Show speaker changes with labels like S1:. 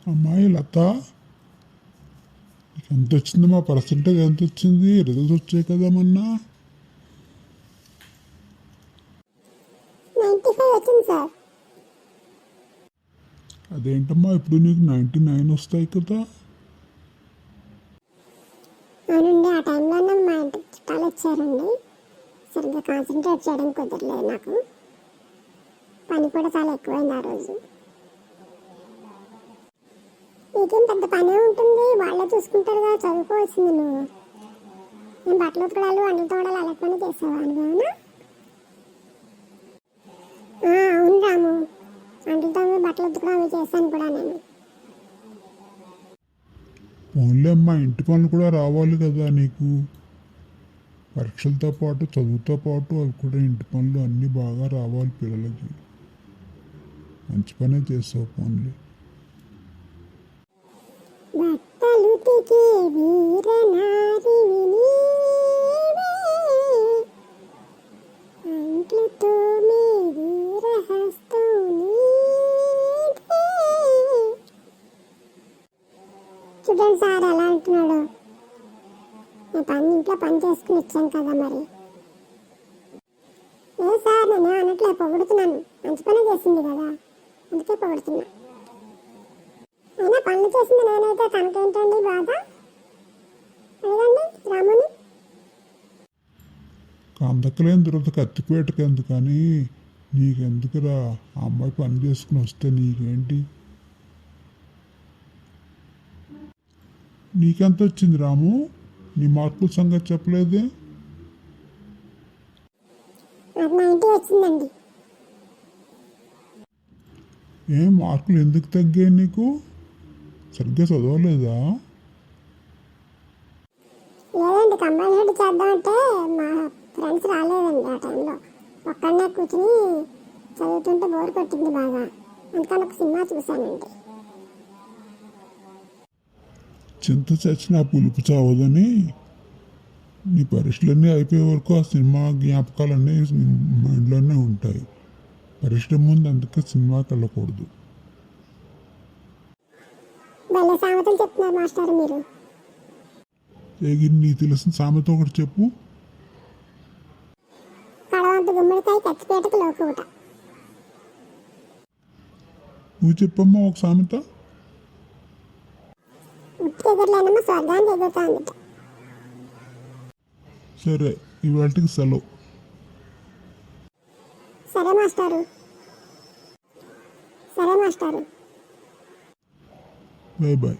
S1: అమ్మాయి లత, నీకు ఎంత వచ్చింది? మా పర్సంటేజ్ ఎంత వచ్చింది? రిజల్ట్స్ వచ్చాయి కదా మొన్న.
S2: 95 వచ్చింది సార్.
S1: అదేంటమ్మా ఇప్పుడు నీకు 99 వస్తాయి కదా?
S2: అవునండి, ఆ టైంలోనే మా ఇంటికి చుట్టాలు వచ్చారండి. సరిగ్గా కాన్సన్ట్రేట్ చేయడం కుదరలేదు నాకు. పని కూడా చాలా ఎక్కువైంది ఆ రోజు. నీకేం పెద్ద పనే ఉంటుంది, వాళ్ళే చూసుకుంటారు కదా, చదువుకోవాల్సింది నువ్వు. నేను బట్టలు ఉతకడాలు వంటలు తోడాలు అలాంటివన్నీ చేసావా నువ్వేమన్నా? అవును రాము, వంటలు తోమి బట్టలు ఉతకడం అవి చేశాను కూడా నేను.
S1: ఓన్లీ అమ్మా, ఇంటి పనులు కూడా రావాలి కదా నీకు. పరీక్షలతో పాటు చదువుతో పాటు అవి కూడా ఇంటి పనులు అన్నీ బాగా రావాలి పిల్లలకి. మంచి పనే చేస్తావు ఓన్లీ.
S2: బట్టలు ఉతికే వీరనారివి నీవే, అంట్లు తోమే వీరహస్తం నీదే. చూడండి సార్ ఎలా అంటున్నాడు. నేను ఇంట్లో పని చేసుకుని ఇచ్చాను కదా మరి. ఏ సార్, నేను అన్నట్లే పొగుడుతున్నాను. మంచి పని చేసింది కదా, అందుకే పొగుడుతున్నా. అయినా పనులు చేసింది నేనైతే తనకేంటండి బాధ? అడగండి రాముని.
S1: కందకలేని తర్వాత కత్తిపేటకు ఎందుకని, నీకెందుకురా? ఆ అమ్మాయి పని చేసుకుని వస్తే నీకేంటి? నీకెంత వచ్చింది రాము? నీ మార్కుల సంగతి చెప్పలేదే?
S2: నాకు 90 వచ్చిందండి.
S1: ఏం మార్కులు ఎందుకు తగ్గాయి నీకు? సరిగ్గా చదవలేదా?
S2: లేదండి, కంబైన్ హెడ్ చేద్దామంటే మా ఫ్రెండ్స్ రాలేదండి ఆ టైంలో. ఒక్కడనే కూర్చుని చదువుతుంటే బోర్ కొట్టింది బాగా. అందుకని ఒక సినిమా చూశానండి.
S1: చింత చచ్చినా పులుపు చావదని, నీ పరీక్షలన్నీ అయిపోయే వరకు ఆ సినిమా జ్ఞాపకాలన్నీ మైండ్లోనే ఉంటాయి. పరీక్షల ముందు అందుకే సినిమాకి వెళ్ళకూడదు.
S2: భలే సామెతలు చెప్తున్నారు మాస్టర్ మీరు.
S1: నీకు తెలిసిన సామెత ఒకటి చెప్పు.
S2: కడవంత గుమ్మడికాయ కత్తిపేటకు లోకుట.
S1: నువ్వు చెప్పమ్మా ఒక సామెత.
S2: ఉత్తి ఎగురులేనమ్మా స్వర్గానికి ఎగురుతా అందుట.
S1: సరే, ఇవాళకి సెలవు.
S2: సరే మాస్టారు.
S1: Bye bye.